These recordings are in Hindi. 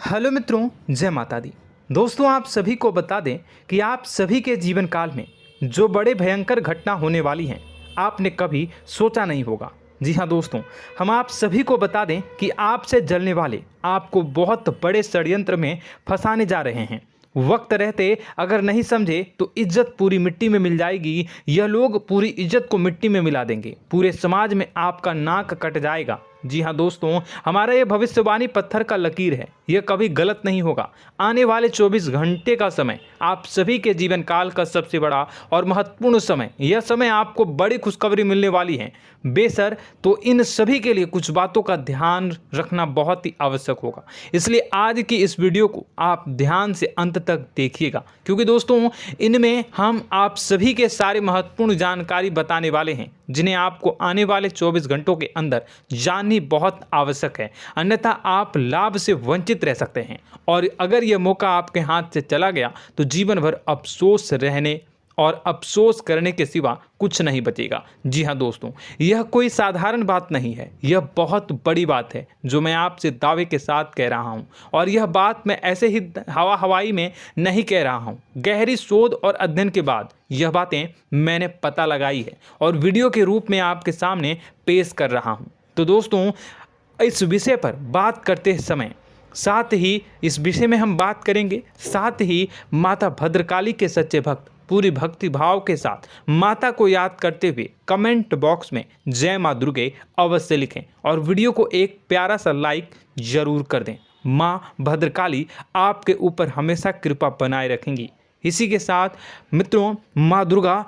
हेलो मित्रों, जय माता दी। दोस्तों, आप सभी को बता दें कि आप सभी के जीवन काल में जो बड़े भयंकर घटना होने वाली हैं, आपने कभी सोचा नहीं होगा। जी हाँ दोस्तों, हम आप सभी को बता दें कि आपसे जलने वाले आपको बहुत बड़े षड्यंत्र में फंसाने जा रहे हैं। वक्त रहते अगर नहीं समझे तो इज्जत पूरी मिट्टी में मिल जाएगी। यह लोग पूरी इज्जत को मिट्टी में मिला देंगे। पूरे समाज में आपका नाक कट जाएगा। जी हाँ दोस्तों, हमारा ये भविष्यवाणी पत्थर का लकीर है, यह कभी गलत नहीं होगा। आने वाले 24 घंटे का समय आप सभी के जीवन काल का सबसे बड़ा और महत्वपूर्ण समय। यह समय आपको बड़ी खुशखबरी मिलने वाली है बेसर, तो इन सभी के लिए कुछ बातों का ध्यान रखना बहुत ही आवश्यक होगा। इसलिए आज की इस वीडियो को आप ध्यान से अंत तक देखिएगा, क्योंकि दोस्तों इनमें हम आप सभी के सारे महत्वपूर्ण जानकारी बताने वाले हैं, जिन्हें आपको आने वाले 24 घंटों के अंदर जाननी बहुत आवश्यक है। अन्यथा आप लाभ से वंचित रह सकते हैं, और अगर यह मौका आपके हाथ से चला गया तो जीवन भर अफसोस रहने और अफसोस करने के सिवा कुछ नहीं बचेगा। जी हाँ दोस्तों, यह कोई साधारण बात नहीं है, यह बहुत बड़ी बात है जो मैं आपसे दावे के साथ कह रहा हूँ। और यह बात मैं ऐसे ही हवाई में नहीं कह रहा हूँ। गहरी शोध और अध्ययन के बाद यह बातें मैंने पता लगाई है और वीडियो के रूप में आपके सामने पेश कर रहा हूँ। तो दोस्तों, इस विषय पर बात करते समय साथ ही इस विषय में हम बात करेंगे, साथ ही माता भद्रकाली के सच्चे भक्त पूरी भक्ति भाव के साथ माता को याद करते हुए कमेंट बॉक्स में जय माँ दुर्गे अवश्य लिखें और वीडियो को एक प्यारा सा लाइक जरूर कर दें। माँ भद्रकाली आपके ऊपर हमेशा कृपा बनाए रखेंगी। इसी के साथ मित्रों, माँ दुर्गा,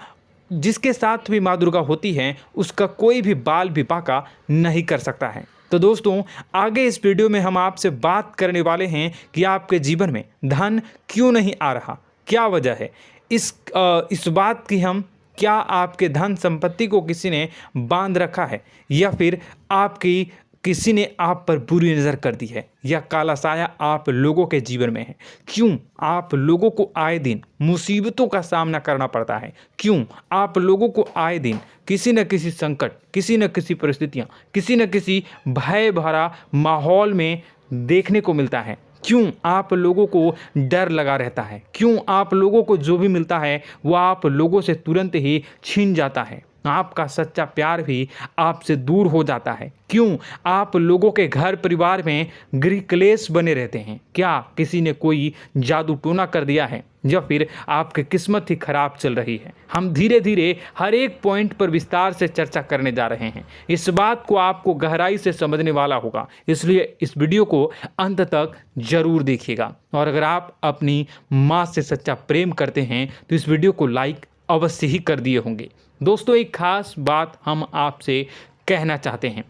जिसके साथ भी माँ दुर्गा होती हैं, उसका कोई भी बाल भी बांका नहीं कर सकता है। तो दोस्तों, आगे इस वीडियो में हम आपसे बात करने वाले हैं कि आपके जीवन में धन क्यों नहीं आ रहा, क्या वजह है इस बात की। हम क्या आपके धन संपत्ति को किसी ने बांध रखा है, या फिर आपकी किसी ने आप पर बुरी नज़र कर दी है, या काला साया आप लोगों के जीवन में है। क्यों आप लोगों को आए दिन मुसीबतों का सामना करना पड़ता है, क्यों आप लोगों को आए दिन किसी न किसी संकट, किसी न किसी परिस्थितियाँ, किसी न किसी भय भरा माहौल में देखने को मिलता है, क्यों आप लोगों को डर लगा रहता है, क्यों आप लोगों को जो भी मिलता है वो आप लोगों से तुरंत ही छीन जाता है, आपका सच्चा प्यार भी आपसे दूर हो जाता है, क्यों आप लोगों के घर परिवार में गृह क्लेश बने रहते हैं। क्या किसी ने कोई जादू टोना कर दिया है, या फिर आपकी किस्मत ही खराब चल रही है। हम धीरे धीरे हर एक पॉइंट पर विस्तार से चर्चा करने जा रहे हैं। इस बात को आपको गहराई से समझने वाला होगा, इसलिए इस वीडियो को अंत तक जरूर देखिएगा। और अगर आप अपनी माँ से सच्चा प्रेम करते हैं तो इस वीडियो को लाइक अवश्य ही कर दिए होंगे। दोस्तों, एक खास बात हम आपसे कहना चाहते हैं।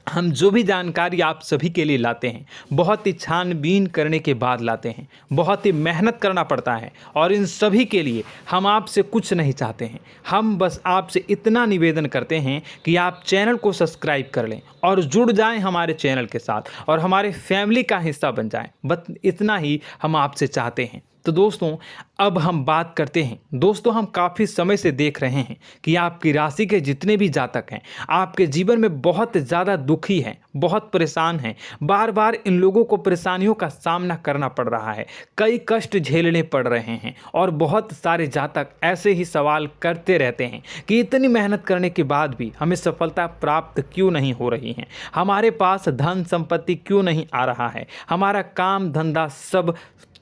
हम जो भी जानकारी आप सभी के लिए लाते हैं, बहुत ही छानबीन करने के बाद लाते हैं, बहुत ही मेहनत करना पड़ता है, और इन सभी के लिए हम आपसे कुछ नहीं चाहते हैं। हम बस आपसे इतना निवेदन करते हैं कि आप चैनल को सब्सक्राइब कर लें और जुड़ जाएं हमारे चैनल के साथ और हमारे फैमिली का हिस्सा बन जाएं। बस इतना ही हम आपसे चाहते हैं। तो दोस्तों, अब हम बात करते हैं। दोस्तों, हम काफ़ी समय से देख रहे हैं कि आपकी राशि के जितने भी जातक हैं, आपके जीवन में बहुत ज़्यादा दुखी हैं, बहुत परेशान हैं। बार बार इन लोगों को परेशानियों का सामना करना पड़ रहा है, कई कष्ट झेलने पड़ रहे हैं, और बहुत सारे जातक ऐसे ही सवाल करते रहते हैं कि इतनी मेहनत करने के बाद भी हमें सफलता प्राप्त क्यों नहीं हो रही है, हमारे पास धन संपत्ति क्यों नहीं आ रहा है, हमारा काम धंधा सब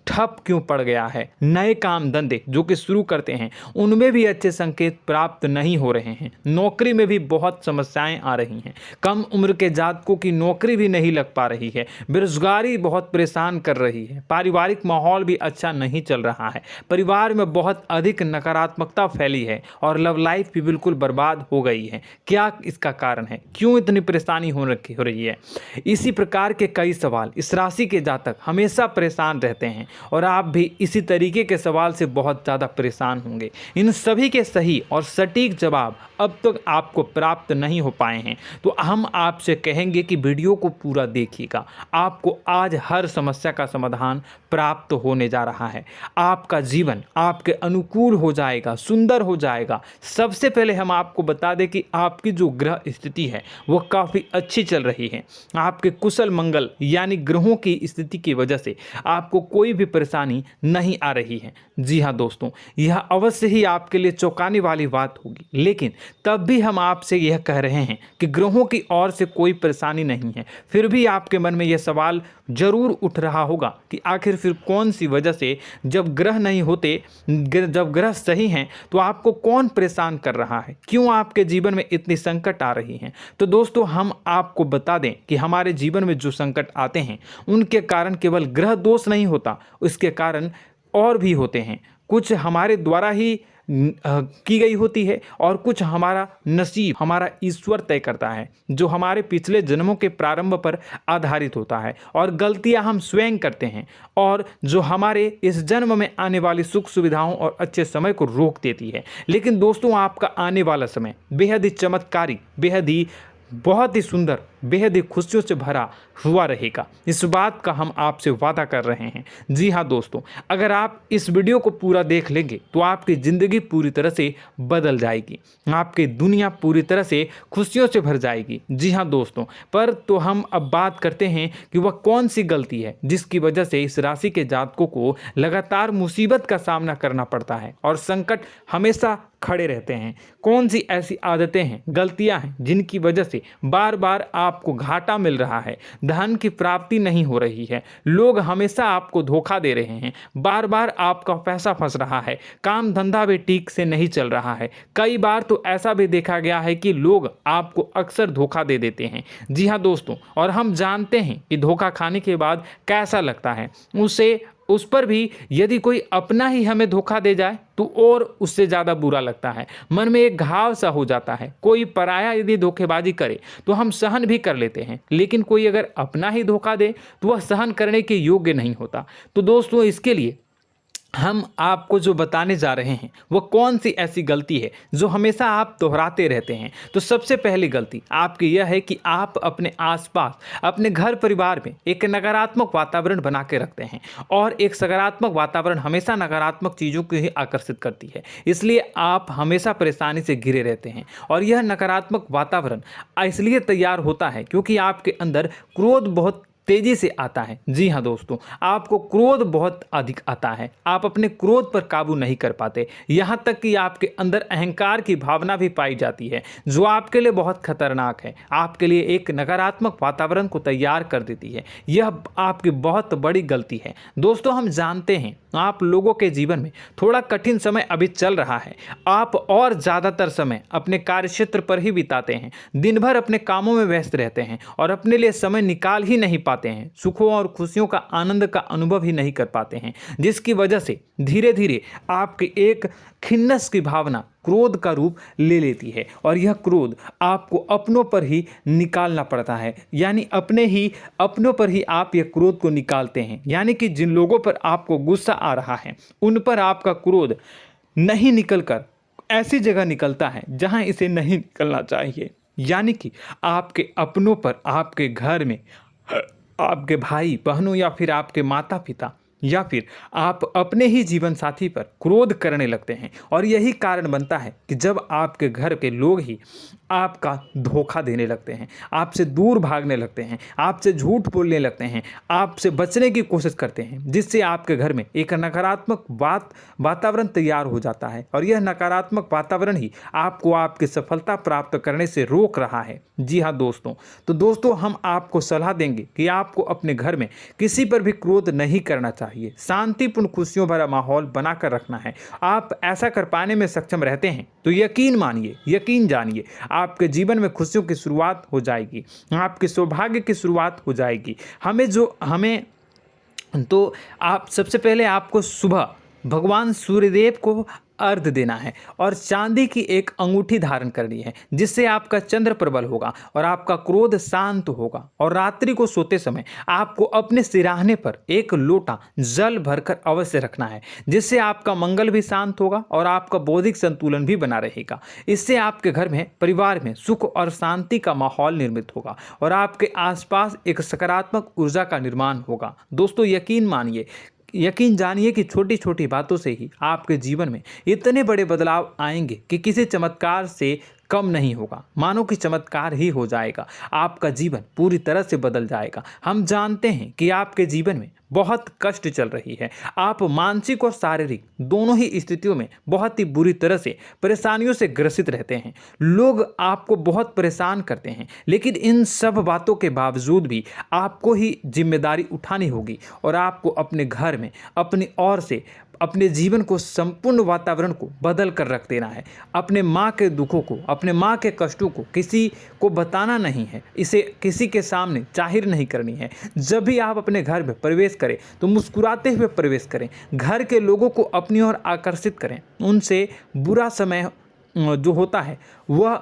ठप क्यों पड़ गया है, नए काम धंधे जो कि शुरू करते हैं उनमें भी अच्छे संकेत प्राप्त नहीं हो रहे हैं, नौकरी में भी बहुत समस्याएं आ रही हैं, कम उम्र के जातकों की नौकरी भी नहीं लग पा रही है, बेरोजगारी बहुत परेशान कर रही है, पारिवारिक माहौल भी अच्छा नहीं चल रहा है, परिवार में बहुत अधिक नकारात्मकता फैली है, और लव लाइफ भी बिल्कुल बर्बाद हो गई है। क्या इसका कारण है, क्यों इतनी परेशानी हो रही है? इसी प्रकार के कई सवाल इस राशि के जातक हमेशा परेशान रहते हैं, और आप भी इसी तरीके के सवाल से बहुत ज़्यादा परेशान होंगे। इन सभी के सही और सटीक जवाब अब तक आपको प्राप्त नहीं हो पाए हैं, तो हम आपसे कहेंगे कि वीडियो को पूरा देखिएगा। आपको आज हर समस्या का समाधान प्राप्त होने जा रहा है। आपका जीवन आपके अनुकूल हो जाएगा, सुंदर हो जाएगा। सबसे पहले हम आपको बता दें कि आपकी जो ग्रह स्थिति है वो काफ़ी अच्छी चल रही है। आपके कुशल मंगल यानी ग्रहों की स्थिति की वजह से आपको कोई भी परेशानी नहीं आ रही है। जी हाँ दोस्तों, यह अवश्य ही आपके लिए चौंकाने वाली बात होगी, लेकिन तब भी हम आपसे यह कह रहे हैं कि ग्रहों की ओर से कोई परेशानी नहीं है। फिर भी आपके मन में यह सवाल जरूर उठ रहा होगा कि आखिर फिर कौन सी वजह से, जब ग्रह नहीं होते, जब ग्रह सही हैं, तो आपको कौन परेशान कर रहा है, क्यों आपके जीवन में इतनी संकट आ रही हैं। तो दोस्तों, हम आपको बता दें कि हमारे जीवन में जो संकट आते हैं उनके कारण केवल ग्रह दोष नहीं होता, उसके कारण और भी होते हैं। कुछ हमारे द्वारा ही की गई होती है और कुछ हमारा नसीब, हमारा ईश्वर तय करता है, जो हमारे पिछले जन्मों के प्रारंभ पर आधारित होता है। और गलतियां हम स्वयं करते हैं और जो हमारे इस जन्म में आने वाली सुख सुविधाओं और अच्छे समय को रोक देती है। लेकिन दोस्तों, आपका आने वाला समय बेहद ही चमत्कारी, बेहद ही बहुत ही सुंदर, बेहद ही खुशियों से भरा हुआ रहेगा। इस बात का हम आपसे वादा कर रहे हैं। जी हाँ दोस्तों, अगर आप इस वीडियो को पूरा देख लेंगे तो आपकी ज़िंदगी पूरी तरह से बदल जाएगी, आपकी दुनिया पूरी तरह से खुशियों से भर जाएगी। जी हाँ दोस्तों, पर तो हम अब बात करते हैं कि वह कौन सी गलती है जिसकी वजह से इस राशि के जातकों को लगातार मुसीबत का सामना करना पड़ता है और संकट हमेशा खड़े रहते हैं। कौन सी ऐसी आदतें हैं, गलतियां हैं जिनकी वजह से बार बार आपको घाटा मिल रहा है, धन की प्राप्ति नहीं हो रही है, लोग हमेशा आपको धोखा दे रहे हैं, बार बार आपका पैसा फंस रहा है, काम धंधा भी ठीक से नहीं चल रहा है। कई बार तो ऐसा भी देखा गया है कि लोग आपको अक्सर धोखा दे देते हैं। जी हाँ दोस्तों, और हम जानते हैं कि धोखा खाने के बाद कैसा लगता है। उस पर भी यदि कोई अपना ही हमें धोखा दे जाए तो और उससे ज़्यादा बुरा लगता है, मन में एक घाव सा हो जाता है। कोई पराया यदि धोखेबाजी करे तो हम सहन भी कर लेते हैं, लेकिन कोई अगर अपना ही धोखा दे तो वह सहन करने के योग्य नहीं होता। तो दोस्तों, इसके लिए हम आपको जो बताने जा रहे हैं वो कौन सी ऐसी गलती है जो हमेशा आप दोहराते रहते हैं। तो सबसे पहली गलती आपकी यह है कि आप अपने आसपास, अपने घर परिवार में एक नकारात्मक वातावरण बना के रखते हैं, और एक सकारात्मक वातावरण हमेशा नकारात्मक चीज़ों को ही आकर्षित करती है। इसलिए आप हमेशा परेशानी से घिरे रहते हैं, और यह नकारात्मक वातावरण इसलिए तैयार होता है क्योंकि आपके अंदर क्रोध बहुत तेजी से आता है। जी हाँ दोस्तों, आपको क्रोध बहुत अधिक आता है, आप अपने क्रोध पर काबू नहीं कर पाते, यहाँ तक कि आपके अंदर अहंकार की भावना भी पाई जाती है, जो आपके लिए बहुत खतरनाक है, आपके लिए एक नकारात्मक वातावरण को तैयार कर देती है। यह आपकी बहुत बड़ी गलती है। दोस्तों, हम जानते हैं आप लोगों के जीवन में थोड़ा कठिन समय अभी चल रहा है। आप और ज़्यादातर समय अपने कार्यक्षेत्र पर ही बिताते हैं, दिन भर अपने कामों में व्यस्त रहते हैं और अपने लिए समय निकाल ही नहीं पाते हैं, सुखों और खुशियों का आनंद का अनुभव ही नहीं कर पाते हैं, जिसकी वजह से धीरे धीरे आपकी एक खिन्नस की भावना क्रोध का रूप ले लेती है, और यह क्रोध आपको अपनों पर ही निकालना पड़ता है। यानी अपनों पर ही आप यह क्रोध को निकालते हैं। यानी कि जिन लोगों पर आपको गुस्सा आ रहा है उन पर आपका क्रोध नहीं निकलकर ऐसी जगह निकलता है जहां इसे नहीं निकलना चाहिए। यानी कि आपके अपनों पर, आपके घर में आपके भाई बहनों या फिर आपके माता पिता या फिर आप अपने ही जीवन साथी पर क्रोध करने लगते हैं, और यही कारण बनता है कि जब आपके घर के लोग ही आपका धोखा देने लगते हैं, आपसे दूर भागने लगते हैं, आपसे झूठ बोलने लगते हैं, आपसे बचने की कोशिश करते हैं, जिससे आपके घर में एक नकारात्मक वातावरण तैयार हो जाता है, और यह नकारात्मक वातावरण ही आपको आपकी सफलता प्राप्त करने से रोक रहा है। जी हाँ दोस्तों, तो दोस्तों, हम आपको सलाह देंगे कि आपको अपने घर में किसी पर भी क्रोध नहीं करना चाहिए, शांतिपूर्ण खुशियों भरा माहौल बनाकर रखना है। आप ऐसा कर पाने में सक्षम रहते हैं तो यकीन मानिए, यकीन जानिए, आपके जीवन में खुशियों की शुरुआत हो जाएगी, आपके सौभाग्य की शुरुआत हो जाएगी। तो आप सबसे पहले आपको सुबह भगवान सूर्यदेव को अर्घ देना है और चांदी की एक अंगूठी धारण करनी है, जिससे आपका चंद्र प्रबल होगा और आपका क्रोध शांत होगा। और रात्रि को सोते समय आपको अपने सिराहने पर एक लोटा जल भरकर अवश्य रखना है, जिससे आपका मंगल भी शांत होगा और आपका बौद्धिक संतुलन भी बना रहेगा। इससे आपके घर में, परिवार में सुख और शांति का माहौल निर्मित होगा और आपके आसपास एक सकारात्मक ऊर्जा का निर्माण होगा। दोस्तों यकीन जानिए कि छोटी छोटी बातों से ही आपके जीवन में इतने बड़े बदलाव आएंगे कि किसी चमत्कार से कम नहीं होगा। मानो कि चमत्कार ही हो जाएगा, आपका जीवन पूरी तरह से बदल जाएगा। हम जानते हैं कि आपके जीवन में बहुत कष्ट चल रही है, आप मानसिक और शारीरिक दोनों ही स्थितियों में बहुत ही बुरी तरह से परेशानियों से ग्रसित रहते हैं। लोग आपको बहुत परेशान करते हैं, लेकिन इन सब बातों के बावजूद भी आपको ही जिम्मेदारी उठानी होगी और आपको अपने घर में अपनी ओर से अपने जीवन को, संपूर्ण वातावरण को बदल कर रख देना है। अपने माँ के दुखों को, अपने माँ के कष्टों को किसी को बताना नहीं है, इसे किसी के सामने जाहिर नहीं करनी है। जब भी आप अपने घर में प्रवेश करें तो मुस्कुराते हुए प्रवेश करें, घर के लोगों को अपनी ओर आकर्षित करें। उनसे बुरा समय जो होता है वह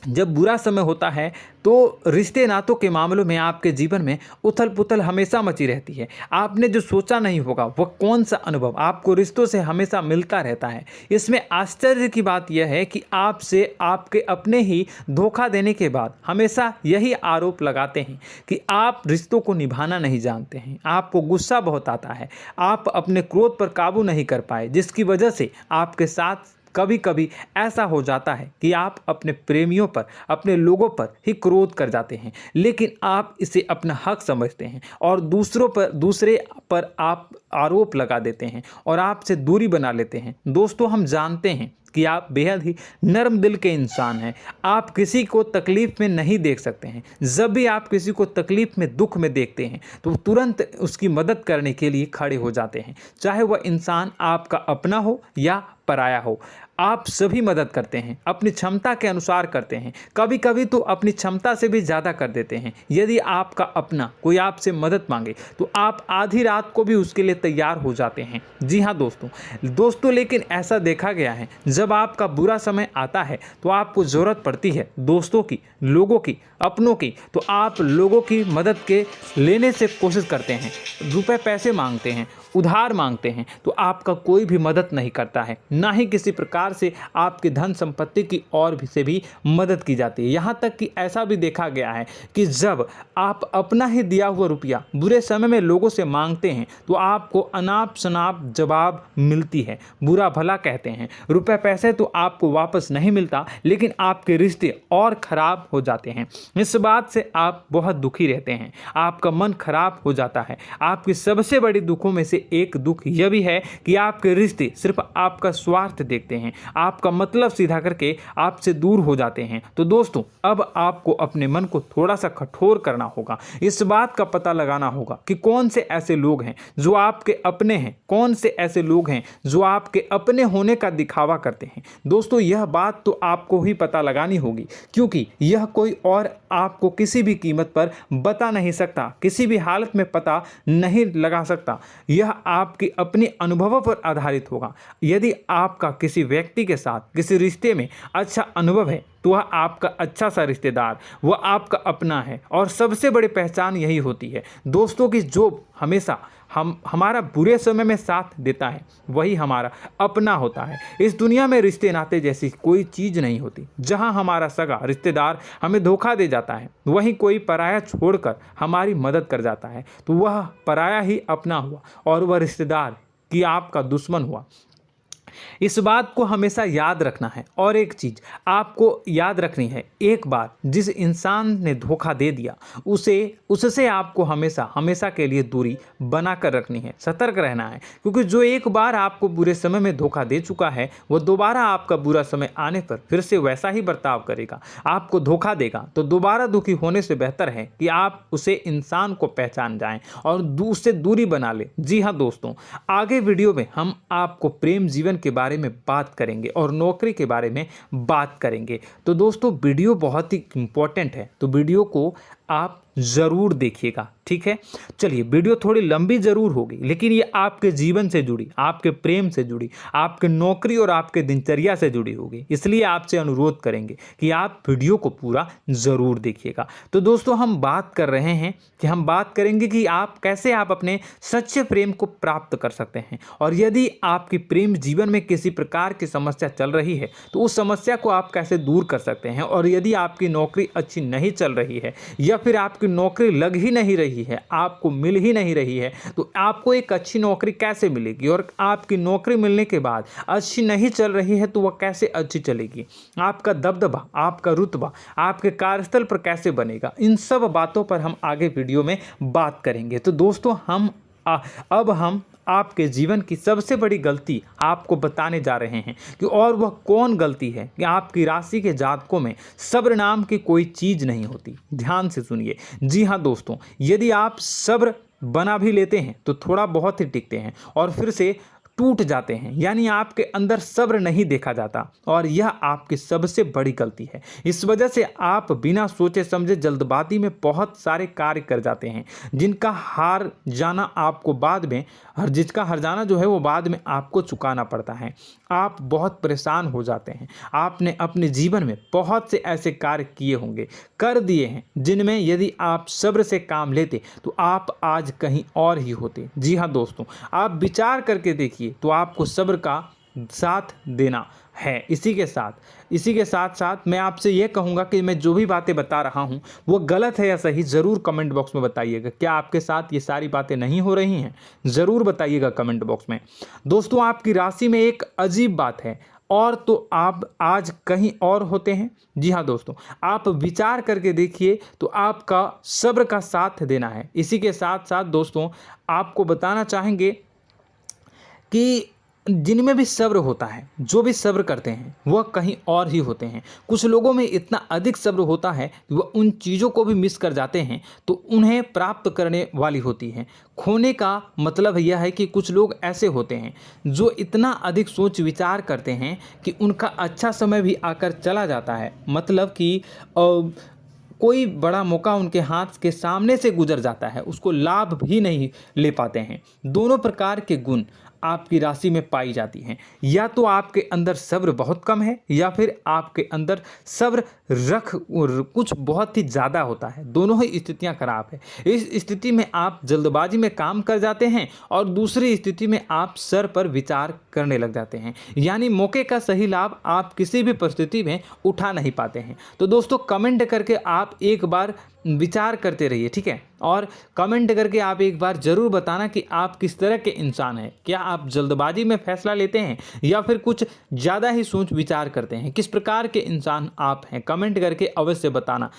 जब बुरा समय होता है तो रिश्ते नातों के मामलों में आपके जीवन में उथल पुथल हमेशा मची रहती है। आपने जो सोचा नहीं होगा वह कौन सा अनुभव आपको रिश्तों से हमेशा मिलता रहता है। इसमें आश्चर्य की बात यह है कि आपसे आपके अपने ही धोखा देने के बाद हमेशा यही आरोप लगाते हैं कि आप रिश्तों को निभाना नहीं जानते हैं, आपको गुस्सा बहुत आता है, आप अपने क्रोध पर काबू नहीं कर पाए, जिसकी वजह से आपके साथ कभी कभी ऐसा हो जाता है कि आप अपने प्रेमियों पर, अपने लोगों पर ही क्रोध कर जाते हैं, लेकिन आप इसे अपना हक समझते हैं और दूसरे पर आप आरोप लगा देते हैं और आपसे दूरी बना लेते हैं। दोस्तों हम जानते हैं कि आप बेहद ही नर्म दिल के इंसान हैं। आप किसी को तकलीफ में नहीं देख सकते हैं। जब भी आप किसी को तकलीफ में, दुख में देखते हैं तो तुरंत उसकी मदद करने के लिए खड़े हो जाते हैं, चाहे वह इंसान आपका अपना हो या पराया हो। आप सभी मदद करते हैं, अपनी क्षमता के अनुसार करते हैं, कभी कभी तो अपनी क्षमता से भी ज़्यादा कर देते हैं। यदि आपका अपना कोई आपसे मदद मांगे तो आप आधी रात को भी उसके लिए तैयार हो जाते हैं। जी हाँ दोस्तों, लेकिन ऐसा देखा गया है जब आपका बुरा समय आता है तो आपको ज़रूरत पड़ती है दोस्तों की, लोगों की, अपनों की, तो आप लोगों की मदद के लेने से कोशिश करते हैं, रुपए पैसे मांगते हैं, उधार मांगते हैं, तो आपका कोई भी मदद नहीं करता है, ना ही किसी प्रकार से आपकी धन संपत्ति की ओर भी से भी मदद की जाती है। यहाँ तक कि ऐसा भी देखा गया है कि जब आप अपना ही दिया हुआ रुपया बुरे समय में लोगों से मांगते हैं तो आपको अनाप शनाप जवाब मिलती है, बुरा भला कहते हैं। रुपए पैसे तो आपको वापस नहीं मिलता, लेकिन आपके रिश्ते और खराब हो जाते हैं। इस बात से आप बहुत दुखी रहते हैं, आपका मन खराब हो जाता है। आपकी सबसे बड़ी दुखों में से एक दुख यह भी है कि आपके रिश्ते सिर्फ आपका स्वार्थ देखते हैं, आपका मतलब सीधा करके आपसे दूर हो जाते हैं। तो दोस्तों अब आपको अपने मन को थोड़ा सा कठोर करना होगा, इस बात का पता लगाना होगा कि कौन से ऐसे लोग हैं जो आपके अपने हैं, कौन से ऐसे लोग हैं जो आपके अपने होने का दिखावा करते हैं। दोस्तों यह बात तो आपको ही पता लगानी होगी, क्योंकि यह कोई और आपको किसी भी कीमत पर बता नहीं सकता, किसी भी हालत में पता नहीं लगा सकता। यह आपके अपने अनुभवों पर आधारित होगा। यदि आपका किसी व्यक्ति के साथ किसी रिश्ते में अच्छा अनुभव है तो वह आपका अच्छा सा रिश्तेदार, वह आपका अपना है। और सबसे बड़ी पहचान यही होती है दोस्तों की जो हमेशा हमारा बुरे समय में साथ देता है वही हमारा अपना होता है। इस दुनिया में रिश्ते नाते जैसी कोई चीज़ नहीं होती। जहां हमारा सगा रिश्तेदार हमें धोखा दे जाता है, वहीं कोई पराया छोड़कर हमारी मदद कर जाता है तो वह पराया ही अपना हुआ और वह रिश्तेदार की आपका दुश्मन हुआ। इस बात को हमेशा याद रखना है। और एक चीज़ आपको याद रखनी है, एक बार जिस इंसान ने धोखा दे दिया उससे आपको हमेशा हमेशा के लिए दूरी बना कर रखनी है, सतर्क रहना है। क्योंकि जो एक बार आपको बुरे समय में धोखा दे चुका है वह दोबारा आपका बुरा समय आने पर फिर से वैसा ही बर्ताव करेगा, आपको धोखा देगा। तो दोबारा दुखी होने से बेहतर है कि आप उसे इंसान को पहचान जाएं और उससे दूरी बना लें। जी हाँ दोस्तों, आगे वीडियो में हम आपको प्रेम जीवन के बारे में बात करेंगे और नौकरी के बारे में बात करेंगे। तो दोस्तों वीडियो बहुत ही इम्पोर्टेंट है, तो वीडियो को आप ज़रूर देखिएगा, ठीक है। चलिए, वीडियो थोड़ी लंबी ज़रूर होगी, लेकिन ये आपके जीवन से जुड़ी, आपके प्रेम से जुड़ी, आपके नौकरी और आपके दिनचर्या से जुड़ी होगी, इसलिए आपसे अनुरोध करेंगे कि आप वीडियो को पूरा ज़रूर देखिएगा। तो दोस्तों, हम बात कर रहे हैं कि हम बात करेंगे कि आप कैसे आप अपने सच्चे प्रेम को प्राप्त कर सकते हैं, और यदि आपकी प्रेम जीवन में किसी प्रकार की समस्या चल रही है तो उस समस्या को आप कैसे दूर कर सकते हैं, और यदि आपकी नौकरी अच्छी नहीं चल रही है या फिर आपकी नौकरी लग ही नहीं रही है, आपको मिल ही नहीं रही है, तो आपको एक अच्छी नौकरी कैसे मिलेगी, और आपकी नौकरी मिलने के बाद अच्छी नहीं चल रही है तो वह कैसे अच्छी चलेगी, आपका दबदबा, आपका रुतबा आपके कार्यस्थल पर कैसे बनेगा, इन सब बातों पर हम आगे वीडियो में बात करेंगे। तो दोस्तों, अब हम आपके जीवन की सबसे बड़ी गलती आपको बताने जा रहे हैं कि और वह कौन गलती है कि आपकी राशि के जातकों में सब्र नाम की कोई चीज़ नहीं होती। ध्यान से सुनिए। जी हाँ दोस्तों, यदि आप सब्र बना भी लेते हैं तो थोड़ा बहुत ही टिकते हैं और फिर से टूट जाते हैं, यानी आपके अंदर सब्र नहीं देखा जाता, और यह आपकी सबसे बड़ी गलती है। इस वजह से आप बिना सोचे समझे जल्दबाजी में बहुत सारे कार्य कर जाते हैं, जिनका हार जाना आपको बाद में जिसका हर जाना जो है वो बाद में आपको चुकाना पड़ता है। आप बहुत परेशान हो जाते हैं। आपने अपने जीवन में बहुत से ऐसे कार्य किए होंगे, कर दिए हैं, जिनमें यदि आप सब्र से काम लेते तो आप आज कहीं और ही होते। जी हाँ दोस्तों, आप विचार करके देखिए तो आपको सब्र का साथ देना है। इसी के साथ साथ मैं आपसे ये कहूँगा कि मैं जो भी बातें बता रहा हूँ वो गलत है या सही, ज़रूर कमेंट बॉक्स में बताइएगा। क्या आपके साथ ये सारी बातें नहीं हो रही हैं? ज़रूर बताइएगा कमेंट बॉक्स में। दोस्तों, आपकी राशि में एक अजीब बात है, और तो आप आज कहीं और होते हैं। जी हाँ दोस्तों, आप विचार करके देखिए तो आपका सब्र का साथ देना है। इसी के साथ साथ दोस्तों, आपको बताना चाहेंगे कि जिनमें भी सब्र होता है, जो भी सब्र करते हैं वह कहीं और ही होते हैं। कुछ लोगों में इतना अधिक सब्र होता है कि वह उन चीज़ों को भी मिस कर जाते हैं तो उन्हें प्राप्त करने वाली होती हैं। खोने का मतलब यह है कि कुछ लोग ऐसे होते हैं जो इतना अधिक सोच विचार करते हैं कि उनका अच्छा समय भी आकर चला जाता है, मतलब कि कोई बड़ा मौका उनके हाथ के सामने से गुजर जाता है, उसको लाभ भी नहीं ले पाते हैं। दोनों प्रकार के गुण आपकी राशि में पाई जाती हैं। या तो आपके अंदर सब्र बहुत कम है या फिर आपके अंदर सब्र कुछ बहुत ही ज़्यादा होता है। दोनों ही स्थितियां खराब है। इस स्थिति में आप जल्दबाजी में काम कर जाते हैं और दूसरी स्थिति में आप सर पर विचार करने लग जाते हैं, यानी मौके का सही लाभ आप किसी भी परिस्थिति में उठा नहीं पाते हैं। तो दोस्तों, कमेंट करके आप एक बार विचार करते रहिए, ठीक है, और कमेंट करके आप एक बार ज़रूर बताना कि आप किस तरह के इंसान हैं। क्या आप जल्दबाजी में फैसला लेते हैं या फिर कुछ ज़्यादा ही सोच विचार करते हैं? किस प्रकार के इंसान आप हैं? कमेंट करके अवश्य बताना।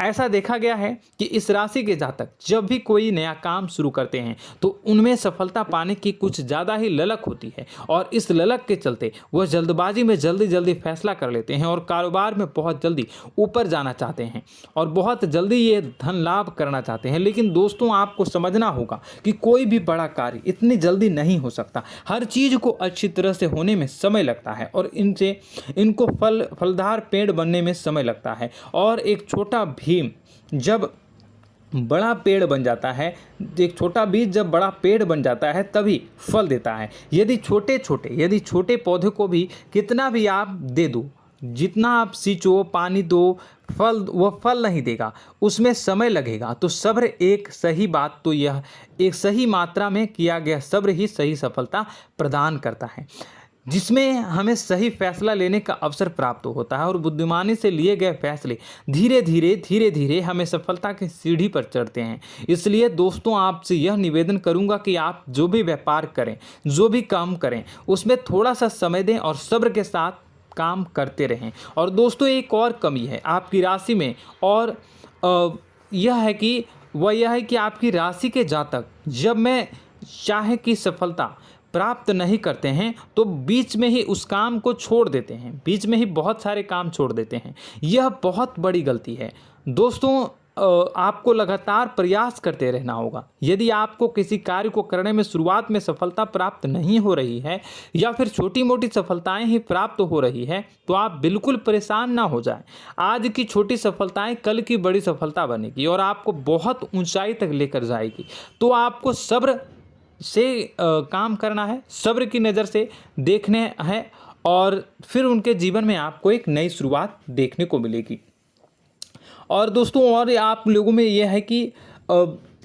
ऐसा देखा गया है कि इस राशि के जातक जब भी कोई नया काम शुरू करते हैं तो उनमें सफलता पाने की कुछ ज़्यादा ही ललक होती है, और इस ललक के चलते वह जल्दबाजी में जल्दी फैसला कर लेते हैं और कारोबार में बहुत जल्दी ऊपर जाना चाहते हैं और बहुत जल्दी ये धन लाभ करना चाहते हैं। लेकिन दोस्तों, आपको समझना होगा कि कोई भी बड़ा कार्य इतनी जल्दी नहीं हो सकता। हर चीज़ को अच्छी तरह से होने में समय लगता है और इनको फलदार पेड़ बनने में समय लगता है। और एक छोटा भीम जब बड़ा पेड़ बन जाता है, एक छोटा बीज जब बड़ा पेड़ बन जाता है तभी फल देता है। यदि छोटे पौधे को भी कितना भी आप दे दो, जितना आप सींचो, पानी दो, वह फल नहीं देगा, उसमें समय लगेगा। तो सब्र एक सही बात, तो यह एक सही मात्रा में किया गया सब्र ही सही सफलता प्रदान करता है, जिसमें हमें सही फैसला लेने का अवसर प्राप्त होता है और बुद्धिमानी से लिए गए फैसले धीरे धीरे हमें सफलता की सीढ़ी पर चढ़ते हैं। इसलिए दोस्तों, आपसे यह निवेदन करूंगा कि आप जो भी व्यापार करें, जो भी काम करें, उसमें थोड़ा सा समय दें और सब्र के साथ काम करते रहें। और दोस्तों, एक और कमी है आपकी राशि में, और यह है कि आपकी राशि के जातक जब मैं चाहे कि सफलता प्राप्त नहीं करते हैं तो बीच में ही उस काम को छोड़ देते हैं, बीच में ही बहुत सारे काम छोड़ देते हैं। यह बहुत बड़ी गलती है दोस्तों। आपको लगातार प्रयास करते रहना होगा। यदि आपको किसी कार्य को करने में शुरुआत में सफलता प्राप्त नहीं हो रही है या फिर छोटी मोटी सफलताएं ही प्राप्त हो रही है तो आप बिल्कुल परेशान ना हो जाएं। आज की छोटी सफलताएं कल की बड़ी सफलता बनेगी और आपको बहुत ऊंचाई तक लेकर जाएगी। तो आपको सब्र से काम करना है, सब्र की नज़र से देखने हैं और फिर उनके जीवन में आपको एक नई शुरुआत देखने को मिलेगी। और दोस्तों और आप लोगों में यह है कि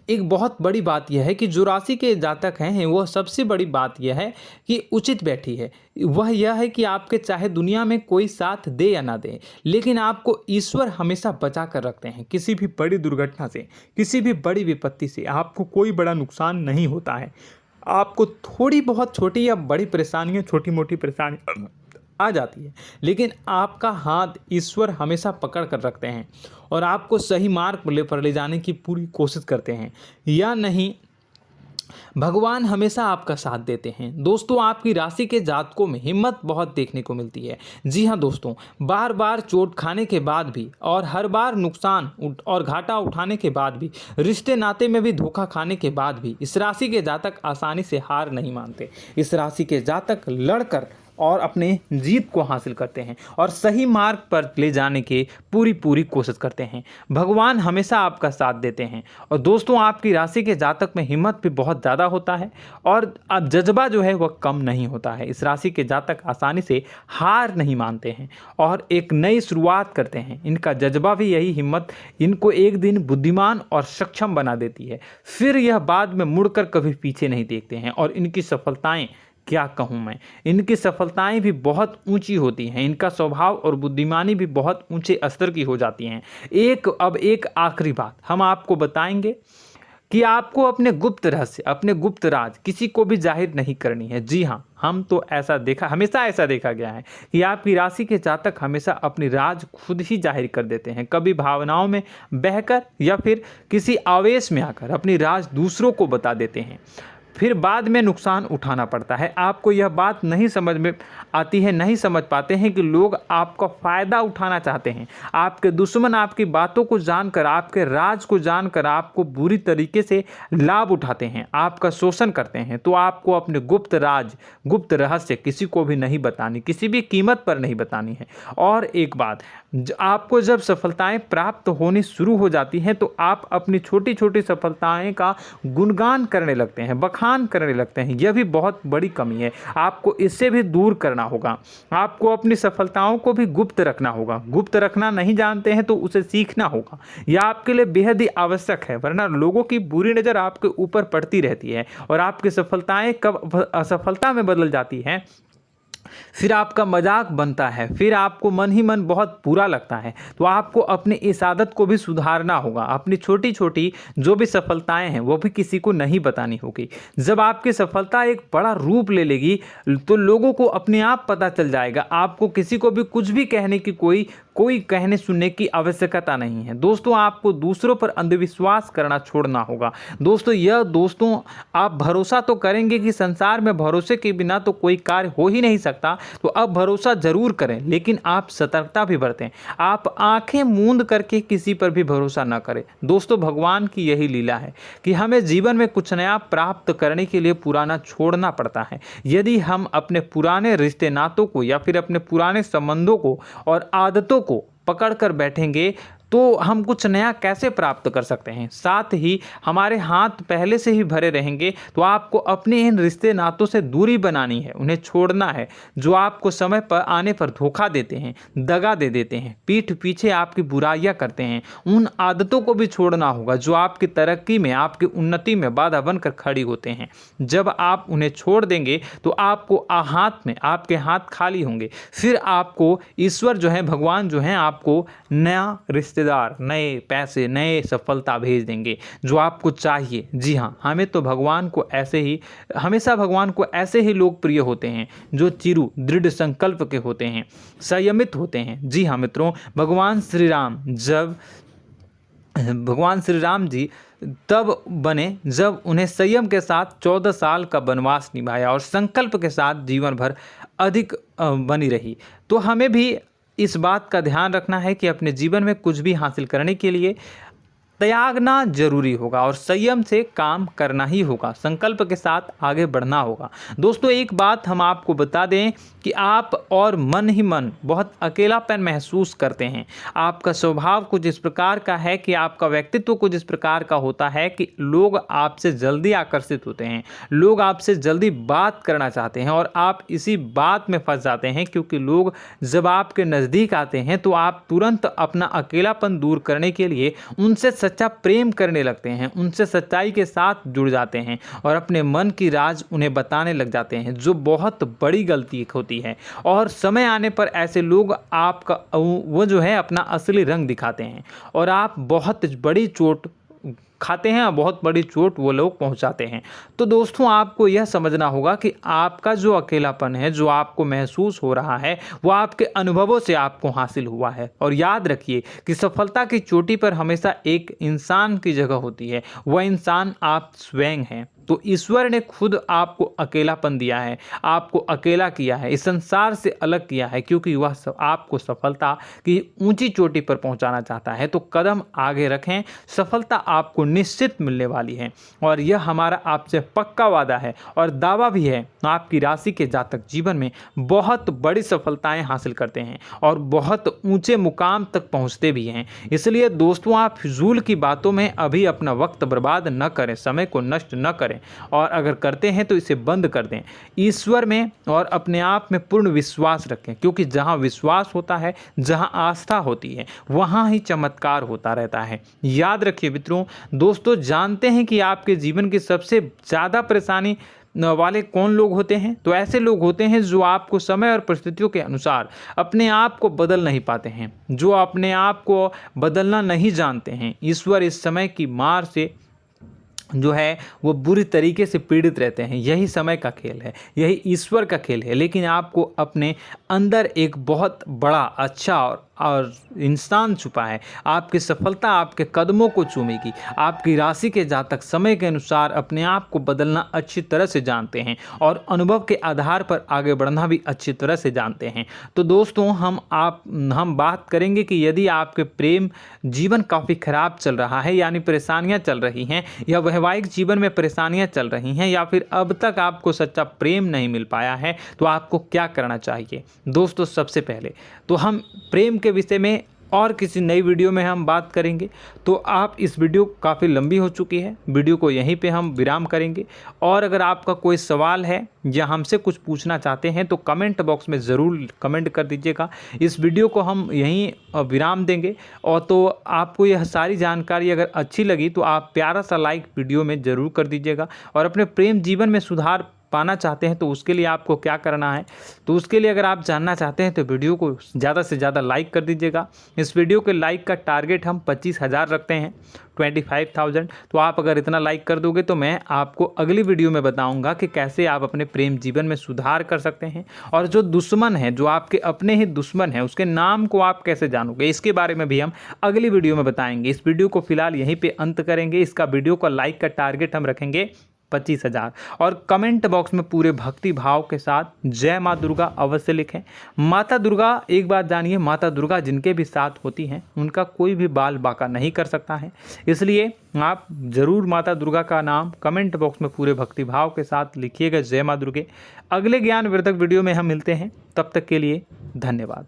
एक बहुत बड़ी बात यह है कि जो राशि के जातक हैं वह सबसे बड़ी बात यह है कि उचित बैठी है। वह यह है कि आपके चाहे दुनिया में कोई साथ दे या ना दे, लेकिन आपको ईश्वर हमेशा बचा कर रखते हैं। किसी भी बड़ी दुर्घटना से, किसी भी बड़ी विपत्ति से आपको कोई बड़ा नुकसान नहीं होता है। आपको थोड़ी बहुत छोटी या बड़ी परेशानियाँ, छोटी मोटी परेशानी आ जाती है, लेकिन आपका हाथ ईश्वर हमेशा पकड़ कर रखते हैं और आपको सही मार्ग पर ले जाने की पूरी कोशिश करते हैं। या नहीं, भगवान हमेशा आपका साथ देते हैं। दोस्तों आपकी राशि के जातकों में हिम्मत बहुत देखने को मिलती है। जी हाँ दोस्तों, बार बार चोट खाने के बाद भी और हर बार नुकसान और घाटा उठाने के बाद भी, रिश्ते नाते में भी धोखा खाने के बाद भी इस राशि के जातक आसानी से हार नहीं मानते। इस राशि के जातक लड़कर और अपने जीत को हासिल करते हैं और सही मार्ग पर ले जाने की पूरी कोशिश करते हैं। भगवान हमेशा आपका साथ देते हैं। और दोस्तों आपकी राशि के जातक में हिम्मत भी बहुत ज़्यादा होता है और अब जज्बा जो है वह कम नहीं होता है। इस राशि के जातक आसानी से हार नहीं मानते हैं और एक नई शुरुआत करते हैं। इनका जज्बा भी, यही हिम्मत इनको एक दिन बुद्धिमान और सक्षम बना देती है। फिर यह बाद में मुड़कर कभी पीछे नहीं देखते हैं और इनकी सफलताएं, क्या कहूँ मैं, इनकी सफलताएं भी बहुत ऊंची होती हैं। इनका स्वभाव और बुद्धिमानी भी बहुत ऊंचे स्तर की हो जाती हैं। अब एक आखिरी बात हम आपको बताएंगे कि आपको अपने गुप्त रहस्य, अपने गुप्त राज किसी को भी जाहिर नहीं करनी है। जी हाँ, हम तो हमेशा ऐसा देखा गया है कि आपकी राशि के जातक हमेशा अपनी राज खुद ही जाहिर कर देते हैं। कभी भावनाओं में बहकर या फिर किसी आवेश में आकर अपनी राज दूसरों को बता देते हैं, फिर बाद में नुकसान उठाना पड़ता है। आपको यह बात नहीं समझ में आती है, नहीं समझ पाते हैं कि लोग आपका फ़ायदा उठाना चाहते हैं। आपके दुश्मन आपकी बातों को जानकर, आपके राज को जानकर आपको बुरी तरीके से लाभ उठाते हैं, आपका शोषण करते हैं। तो आपको अपने गुप्त राज, गुप्त रहस्य किसी को भी नहीं बतानी, किसी भी कीमत पर नहीं बतानी है। और एक बात, आपको जब सफलताएं प्राप्त होनी शुरू हो जाती हैं तो आप अपनी छोटी छोटी सफलताएं का गुणगान करने लगते हैं, बखान करने लगते हैं। यह भी बहुत बड़ी कमी है, आपको इससे भी दूर करना होगा। आपको अपनी सफलताओं को भी गुप्त रखना होगा। गुप्त रखना नहीं जानते हैं तो उसे सीखना होगा। यह आपके लिए बेहद ही आवश्यक है, वरना लोगों की बुरी नज़र आपके ऊपर पड़ती रहती है और आपकी सफलताएं कब असफलता में बदल जाती हैं, फिर आपका मजाक बनता है, फिर आपको मन ही मन बहुत बुरा लगता है। तो आपको अपनी इस आदत को भी सुधारना होगा। अपनी छोटी छोटी जो भी सफलताएं हैं वो भी किसी को नहीं बतानी होगी। जब आपकी सफलता एक बड़ा रूप ले लेगी तो लोगों को अपने आप पता चल जाएगा। आपको किसी को भी कुछ भी कहने की कोई कहने सुनने की आवश्यकता नहीं है। दोस्तों आपको दूसरों पर अंधविश्वास करना छोड़ना होगा। दोस्तों आप भरोसा तो करेंगे कि संसार में भरोसे के बिना तो कोई कार्य हो ही नहीं सकता, तो अब भरोसा जरूर करें, लेकिन आप सतर्कता भी बरतें। आप आंखें मूंद करके किसी पर भी भरोसा ना करें। दोस्तों भगवान की यही लीला है कि हमें जीवन में कुछ नया प्राप्त करने के लिए पुराना छोड़ना पड़ता है। यदि हम अपने पुराने रिश्ते नातों को या फिर अपने पुराने संबंधों को और आदतों को पकड़ कर बैठेंगे तो हम कुछ नया कैसे प्राप्त कर सकते हैं। साथ ही हमारे हाथ पहले से ही भरे रहेंगे। तो आपको अपने इन रिश्ते नातों से दूरी बनानी है, उन्हें छोड़ना है जो आपको समय पर आने पर धोखा देते हैं, दगा दे देते हैं, पीठ पीछे आपकी बुराइयां करते हैं। उन आदतों को भी छोड़ना होगा जो आपकी तरक्की में, आपकी उन्नति में बाधा बनकर खड़ी होते हैं। जब आप उन्हें छोड़ देंगे तो आपको आपके हाथ खाली होंगे। फिर आपको ईश्वर जो है, भगवान जो है, आपको नया रिश्तेदार, नए पैसे, नए सफलता भेज देंगे जो आपको चाहिए। जी हाँ, हमेशा भगवान को ऐसे ही लोग प्रिय होते हैं जो चिरु दृढ़ संकल्प के होते हैं, संयमित होते हैं। जी हाँ मित्रों, भगवान श्री राम जी तब बने जब उन्हें संयम के साथ 14 साल का वनवास निभाया और संकल्प के साथ जीवन भर अधिक बनी रही। तो हमें भी इस बात का ध्यान रखना है कि अपने जीवन में कुछ भी हासिल करने के लिए त्यागना जरूरी होगा और संयम से काम करना ही होगा, संकल्प के साथ आगे बढ़ना होगा। दोस्तों एक बात हम आपको बता दें कि आप और मन ही मन बहुत अकेलापन महसूस करते हैं। आपका स्वभाव कुछ इस प्रकार का है कि आपका व्यक्तित्व कुछ इस प्रकार का होता है कि लोग आपसे जल्दी आकर्षित होते हैं, लोग आपसे जल्दी बात करना चाहते हैं और आप इसी बात में फंस जाते हैं, क्योंकि लोग जब आपके नज़दीक आते हैं तो आप तुरंत अपना अकेलापन दूर करने के लिए उनसे सच्चा प्रेम करने लगते हैं, उनसे सच्चाई के साथ जुड़ जाते हैं और अपने मन की राज उन्हें बताने लग जाते हैं, जो बहुत बड़ी गलती होती है। और समय आने पर ऐसे लोग आपका वो जो है अपना असली रंग दिखाते हैं और आप बहुत बड़ी चोट खाते हैं, बहुत बड़ी चोट वो लोग पहुंचाते हैं। तो दोस्तों आपको यह समझना होगा कि आपका जो अकेलापन है, जो आपको महसूस हो रहा है, वो आपके अनुभवों से आपको हासिल हुआ है। और याद रखिए कि सफलता की चोटी पर हमेशा एक इंसान की जगह होती है, वह इंसान आप स्वयं हैं। तो ईश्वर ने खुद आपको अकेलापन दिया है, आपको अकेला किया है, इस संसार से अलग किया है, क्योंकि वह आपको सफलता की ऊंची चोटी पर पहुंचाना चाहता है। तो कदम आगे रखें, सफलता आपको निश्चित मिलने वाली है और यह हमारा आपसे पक्का वादा है और दावा भी है। आपकी राशि के जातक जीवन में बहुत बड़ी सफलताएं हासिल करते हैं और बहुत ऊंचे मुकाम तक पहुंचते भी हैं। इसलिए दोस्तों आप फिजूल की बातों में अभी अपना वक्त बर्बाद न करें, समय को नष्ट न करें और अगर करते हैं तो इसे बंद कर दें। ईश्वर में और अपने आप में पूर्ण विश्वास रखें, क्योंकि जहां विश्वास होता है, जहां आस्था होती है, वहां ही चमत्कार होता रहता है। याद रखिए मित्रों, दोस्तों जानते हैं कि आपके जीवन की सबसे ज़्यादा परेशानी वाले कौन लोग होते हैं? तो ऐसे लोग होते हैं जो आपको समय और परिस्थितियों के अनुसार अपने आप को बदल नहीं पाते हैं, जो अपने आप को बदलना नहीं जानते हैं। ईश्वर इस समय की मार से जो है वो बुरी तरीके से पीड़ित रहते हैं। यही समय का खेल है, यही ईश्वर का खेल है। लेकिन आपको अपने अंदर एक बहुत बड़ा अच्छा और इंसान छुपा है। आपकी सफलता आपके कदमों को चूमेगी। आपकी राशि के जातक समय के अनुसार अपने आप को बदलना अच्छी तरह से जानते हैं और अनुभव के आधार पर आगे बढ़ना भी अच्छी तरह से जानते हैं। तो दोस्तों हम बात करेंगे कि यदि आपके प्रेम जीवन काफ़ी खराब चल रहा है, यानी परेशानियां चल रही हैं, या वैवाहिक जीवन में परेशानियां चल रही हैं, या फिर अब तक आपको सच्चा प्रेम नहीं मिल पाया है, तो आपको क्या करना चाहिए? दोस्तों सबसे पहले तो हम प्रेम के विषय में और किसी नई वीडियो में हम बात करेंगे। तो आप इस वीडियो काफ़ी लंबी हो चुकी है, वीडियो को यहीं पे हम विराम करेंगे। और अगर आपका कोई सवाल है या हमसे कुछ पूछना चाहते हैं तो कमेंट बॉक्स में ज़रूर कमेंट कर दीजिएगा। इस वीडियो को हम यहीं विराम देंगे। और तो आपको यह सारी जानकारी अगर अच्छी लगी तो आप प्यारा सा लाइक वीडियो में ज़रूर कर दीजिएगा। और अपने प्रेम जीवन में सुधार पाना चाहते हैं तो उसके लिए आपको क्या करना है, तो उसके लिए अगर आप जानना चाहते हैं तो वीडियो को ज़्यादा से ज़्यादा लाइक कर दीजिएगा। इस वीडियो के लाइक का टारगेट हम 25,000 रखते हैं, 25,000। तो आप अगर इतना लाइक कर दोगे तो मैं आपको अगली वीडियो में बताऊंगा कि कैसे आप अपने प्रेम जीवन में सुधार कर सकते हैं। और जो दुश्मन है, जो आपके अपने ही दुश्मन है, उसके नाम को आप कैसे जानोगे, इसके बारे में भी हम अगली वीडियो में बताएंगे। इस वीडियो को फिलहाल यहीं पे अंत करेंगे। इसका वीडियो का लाइक का टारगेट हम रखेंगे 25,000। और कमेंट बॉक्स में पूरे भक्ति भाव के साथ जय माँ दुर्गा अवश्य लिखें। माता दुर्गा, एक बात जानिए, माता दुर्गा जिनके भी साथ होती हैं उनका कोई भी बाल बांका नहीं कर सकता है। इसलिए आप ज़रूर माता दुर्गा का नाम कमेंट बॉक्स में पूरे भक्ति भाव के साथ लिखिएगा, जय माँ दुर्गे। अगले ज्ञानवर्धक वीडियो में हम मिलते हैं, तब तक के लिए धन्यवाद।